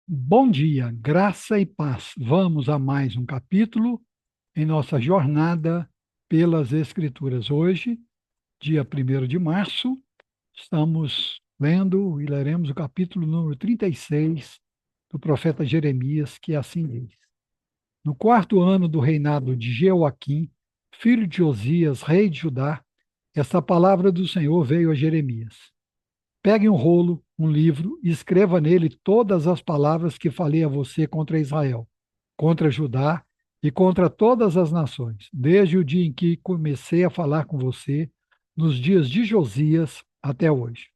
Bom dia, graça e paz. Vamos a mais um capítulo em nossa jornada pelas Escrituras. Hoje, dia 1º de março, estamos lendo e leremos o capítulo número 36 do profeta Jeremias, que assim diz: No quarto ano do reinado de Jeoaquim, filho de Josias, rei de Judá, esta palavra do Senhor veio a Jeremias. Pegue um rolo, um livro, e escreva nele todas as palavras que falei a você contra Israel, contra Judá e contra todas as nações, desde o dia em que comecei a falar com você, nos dias de Josias até hoje.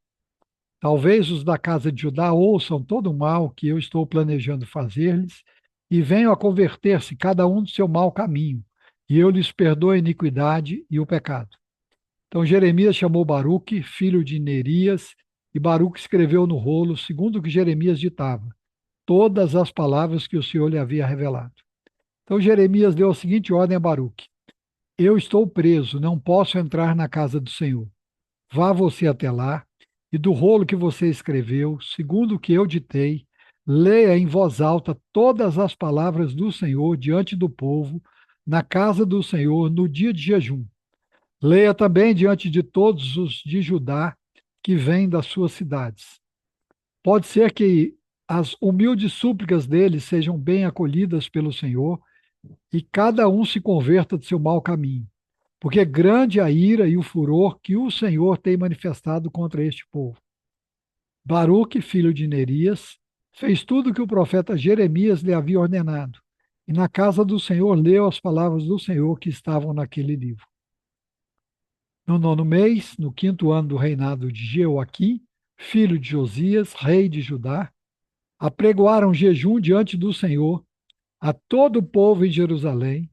Talvez os da casa de Judá ouçam todo o mal que eu estou planejando fazer-lhes e venham a converter-se cada um do seu mau caminho, e eu lhes perdoo a iniquidade e o pecado. Então Jeremias chamou Baruque, filho de Nerias, e Baruque escreveu no rolo, segundo o que Jeremias ditava, todas as palavras que o Senhor lhe havia revelado. Então Jeremias deu a seguinte ordem a Baruque: Eu estou preso, não posso entrar na casa do Senhor. Vá você até lá, e do rolo que você escreveu, segundo o que eu ditei, leia em voz alta todas as palavras do Senhor diante do povo, na casa do Senhor, no dia de jejum. Leia também diante de todos os de Judá que vêm das suas cidades. Pode ser que as humildes súplicas deles sejam bem acolhidas pelo Senhor e cada um se converta do seu mau caminho, porque grande a ira e o furor que o Senhor tem manifestado contra este povo. Baruque, filho de Nerias, fez tudo o que o profeta Jeremias lhe havia ordenado, e na casa do Senhor leu as palavras do Senhor que estavam naquele livro. No nono mês, no quinto ano do reinado de Jeoaquim, filho de Josias, rei de Judá, apregoaram jejum diante do Senhor a todo o povo em Jerusalém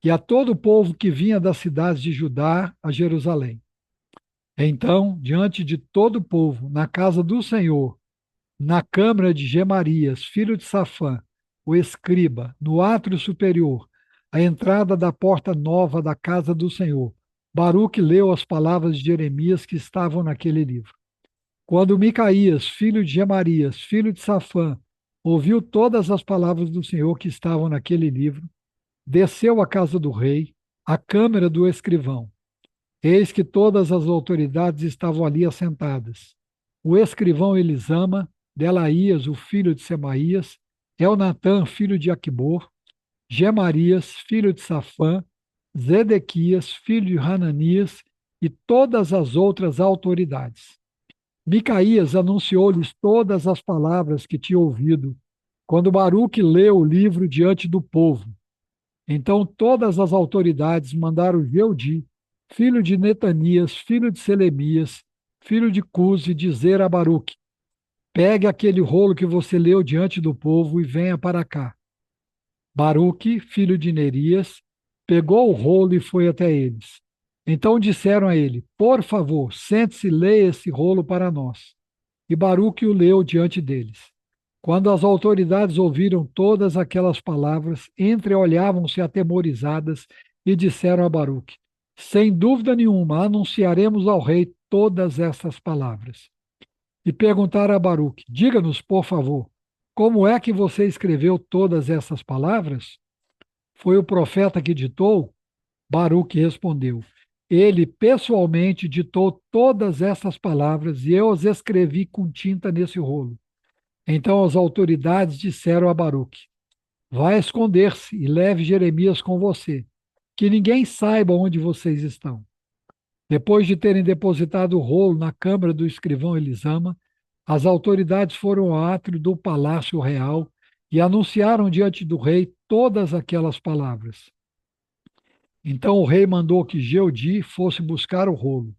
e a todo o povo que vinha das cidades de Judá a Jerusalém. Então, diante de todo o povo, na casa do Senhor, na câmara de Gemarias, filho de Safã, o escriba, no átrio superior, à entrada da porta nova da casa do Senhor, Baruque leu as palavras de Jeremias que estavam naquele livro. Quando Micaías, filho de Gemarias, filho de Safã, ouviu todas as palavras do Senhor que estavam naquele livro, desceu à casa do rei, à câmara do escrivão. Eis que todas as autoridades estavam ali assentadas. O escrivão Elisama, Delaías, o filho de Semaías, Elnatã, filho de Aquibor, Gemarias, filho de Safã, Zedequias, filho de Hananias, e todas as outras autoridades. Micaías anunciou-lhes todas as palavras que tinha ouvido, quando Baruque leu o livro diante do povo. Então todas as autoridades mandaram Jeudi, filho de Netanias, filho de Selemias, filho de Cuze, dizer a Baruque: Pegue aquele rolo que você leu diante do povo e venha para cá. Baruque, filho de Nerias, pegou o rolo e foi até eles. Então disseram a ele: Por favor, sente-se e leia esse rolo para nós. E Baruque o leu diante deles. Quando as autoridades ouviram todas aquelas palavras, entreolhavam-se atemorizadas e disseram a Baruque: Sem dúvida nenhuma, anunciaremos ao rei todas essas palavras. E perguntaram a Baruque: Diga-nos, por favor, como é que você escreveu todas essas palavras? Foi o profeta que ditou? Baruque respondeu: Ele pessoalmente ditou todas essas palavras e eu as escrevi com tinta nesse rolo. Então as autoridades disseram a Baruque: Vá esconder-se e leve Jeremias com você, que ninguém saiba onde vocês estão. Depois de terem depositado o rolo na câmara do escrivão Elisama, as autoridades foram ao átrio do palácio real e anunciaram diante do rei todas aquelas palavras. Então o rei mandou que Jeudi fosse buscar o rolo.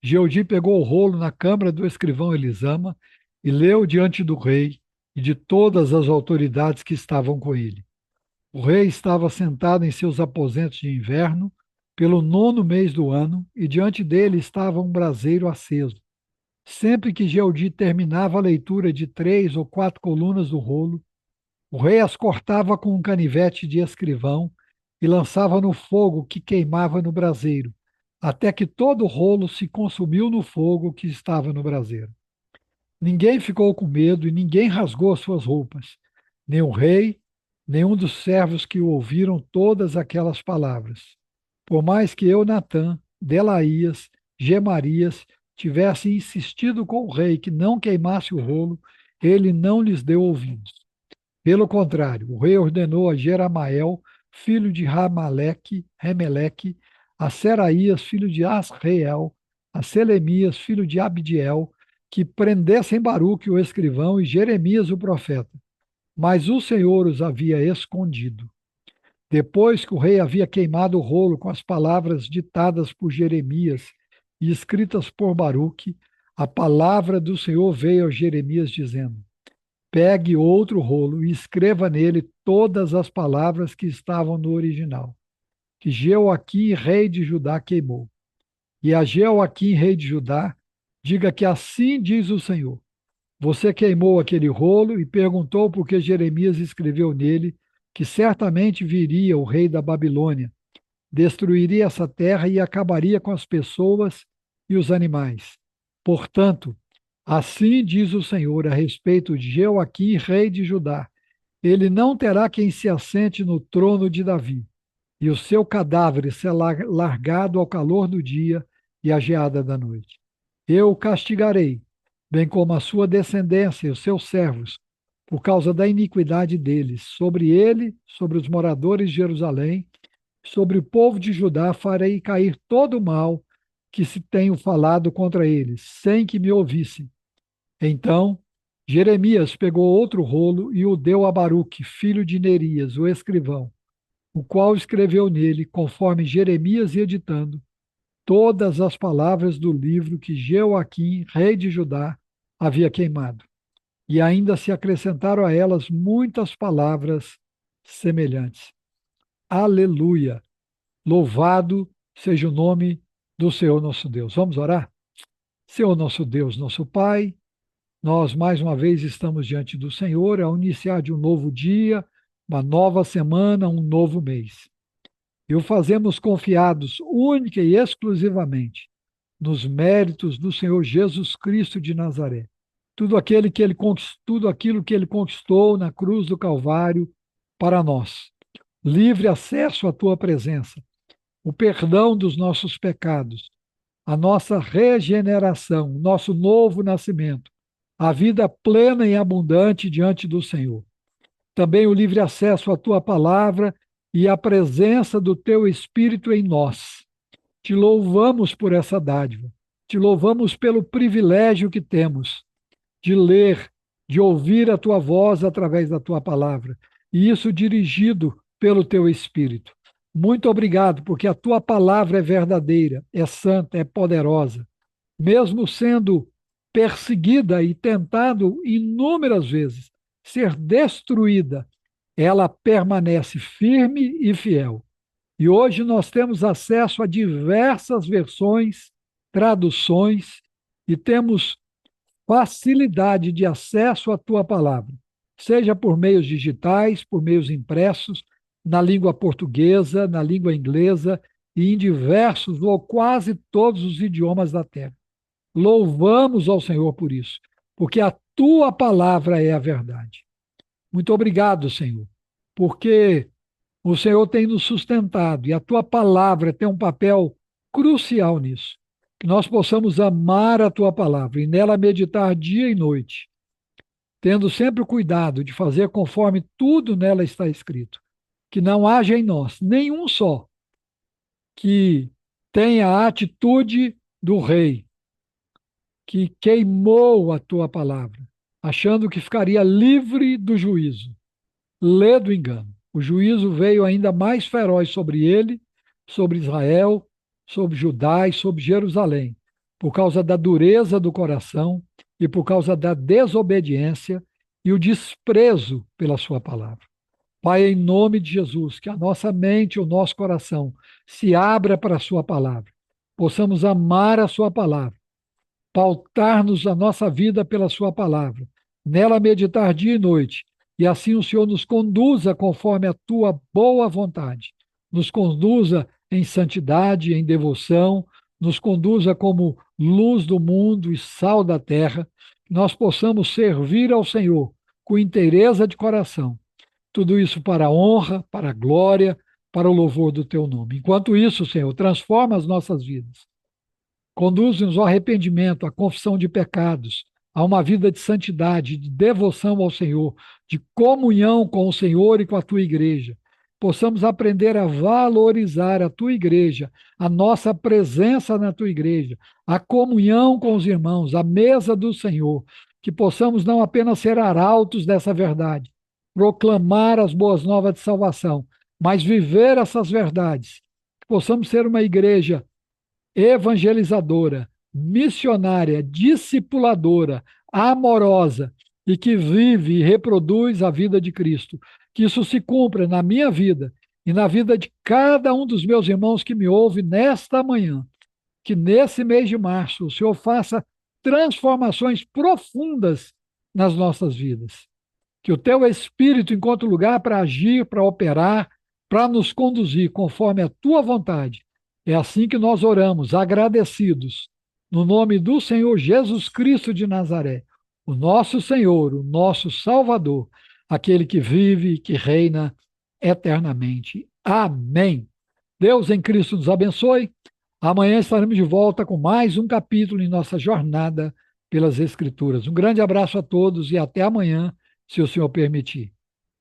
Jeudi pegou o rolo na câmara do escrivão Elisama e leu diante do rei e de todas as autoridades que estavam com ele. O rei estava sentado em seus aposentos de inverno, pelo nono mês do ano, e diante dele estava um braseiro aceso. Sempre que Jeudi terminava a leitura de 3 ou 4 colunas do rolo, o rei as cortava com um canivete de escrivão e lançava no fogo que queimava no braseiro, até que todo o rolo se consumiu no fogo que estava no braseiro. Ninguém ficou com medo e ninguém rasgou as suas roupas, nem o rei, nenhum dos servos que ouviram todas aquelas palavras. Por mais que eu, Natã, Delaías, Gemarias, tivesse insistido com o rei que não queimasse o rolo, ele não lhes deu ouvidos. Pelo contrário, o rei ordenou a Jeramael, filho de Remeleque, a Seraías, filho de Asreel, a Selemias, filho de Abdiel, que prendessem Baruque, o escrivão, e Jeremias, o profeta. Mas o Senhor os havia escondido. Depois que o rei havia queimado o rolo com as palavras ditadas por Jeremias e escritas por Baruque, a palavra do Senhor veio a Jeremias dizendo: pegue outro rolo e escreva nele todas as palavras que estavam no original, que Jeoaquim, rei de Judá, queimou. E a Jeoaquim, rei de Judá, diga que assim diz o Senhor: você queimou aquele rolo e perguntou por que Jeremias escreveu nele que certamente viria o rei da Babilônia, destruiria essa terra e acabaria com as pessoas e os animais. Portanto, assim diz o Senhor a respeito de Jeoaquim, rei de Judá: ele não terá quem se assente no trono de Davi, e o seu cadáver será largado ao calor do dia e à geada da noite. Eu o castigarei, bem como a sua descendência e os seus servos, por causa da iniquidade deles. Sobre ele, sobre os moradores de Jerusalém, sobre o povo de Judá farei cair todo o mal que se tenho falado contra eles, sem que me ouvissem. Então Jeremias pegou outro rolo e o deu a Baruque, filho de Nerias, o escrivão, o qual escreveu nele, conforme Jeremias ia ditando, todas as palavras do livro que Jeoaquim, rei de Judá, havia queimado. E ainda se acrescentaram a elas muitas palavras semelhantes. Aleluia! Louvado seja o nome do Senhor nosso Deus. Vamos orar? Senhor nosso Deus, nosso Pai, nós mais uma vez estamos diante do Senhor ao iniciar de um novo dia, uma nova semana, um novo mês. E o fazemos confiados única e exclusivamente nos méritos do Senhor Jesus Cristo de Nazaré. Tudo aquilo que ele conquistou na cruz do Calvário para nós. Livre acesso à tua presença, o perdão dos nossos pecados, a nossa regeneração, o nosso novo nascimento, a vida plena e abundante diante do Senhor. Também o livre acesso à tua palavra e a presença do teu Espírito em nós. Te louvamos por essa dádiva. Te louvamos pelo privilégio que temos de ler, de ouvir a tua voz através da tua palavra, e isso dirigido pelo teu Espírito. Muito obrigado, porque a tua palavra é verdadeira, é santa, é poderosa. Mesmo sendo perseguida e tentado inúmeras vezes ser destruída, ela permanece firme e fiel. E hoje nós temos acesso a diversas versões, traduções, e temos facilidade de acesso à tua palavra, seja por meios digitais, por meios impressos, na língua portuguesa, na língua inglesa e em diversos ou quase todos os idiomas da terra. Louvamos ao Senhor por isso, porque a tua palavra é a verdade. Muito obrigado, Senhor, porque o Senhor tem nos sustentado e a tua palavra tem um papel crucial nisso. Que nós possamos amar a tua palavra e nela meditar dia e noite, tendo sempre o cuidado de fazer conforme tudo nela está escrito. Que não haja em nós nenhum só que tenha a atitude do rei, que queimou a tua palavra, achando que ficaria livre do juízo. Lê do engano. O juízo veio ainda mais feroz sobre ele, sobre Israel, sobre Judá e sobre Jerusalém, por causa da dureza do coração e por causa da desobediência e o desprezo pela sua palavra. Pai, em nome de Jesus, que a nossa mente e o nosso coração se abra para a sua palavra, possamos amar a sua palavra, pautar-nos a nossa vida pela sua palavra, nela meditar dia e noite, e assim o Senhor nos conduza conforme a tua boa vontade, nos conduza em santidade, em devoção, nos conduza como luz do mundo e sal da terra, que nós possamos servir ao Senhor com inteireza de coração. Tudo isso para a honra, para a glória, para o louvor do teu nome. Enquanto isso, Senhor, transforma as nossas vidas. Conduz-nos ao arrependimento, à confissão de pecados, a uma vida de santidade, de devoção ao Senhor, de comunhão com o Senhor e com a tua igreja. Possamos aprender a valorizar a tua igreja, a nossa presença na tua igreja, a comunhão com os irmãos, a mesa do Senhor. Que possamos não apenas ser arautos dessa verdade, proclamar as boas novas de salvação, mas viver essas verdades. Que possamos ser uma igreja evangelizadora, missionária, discipuladora, amorosa e que vive e reproduz a vida de Cristo. Que isso se cumpra na minha vida e na vida de cada um dos meus irmãos que me ouve nesta manhã. Que nesse mês de março o Senhor faça transformações profundas nas nossas vidas. Que o teu Espírito encontre lugar para agir, para operar, para nos conduzir conforme a tua vontade. É assim que nós oramos, agradecidos, no nome do Senhor Jesus Cristo de Nazaré, o nosso Senhor, o nosso Salvador, aquele que vive e que reina eternamente. Amém. Deus em Cristo nos abençoe. Amanhã estaremos de volta com mais um capítulo em nossa jornada pelas Escrituras. Um grande abraço a todos e até amanhã, se o Senhor permitir.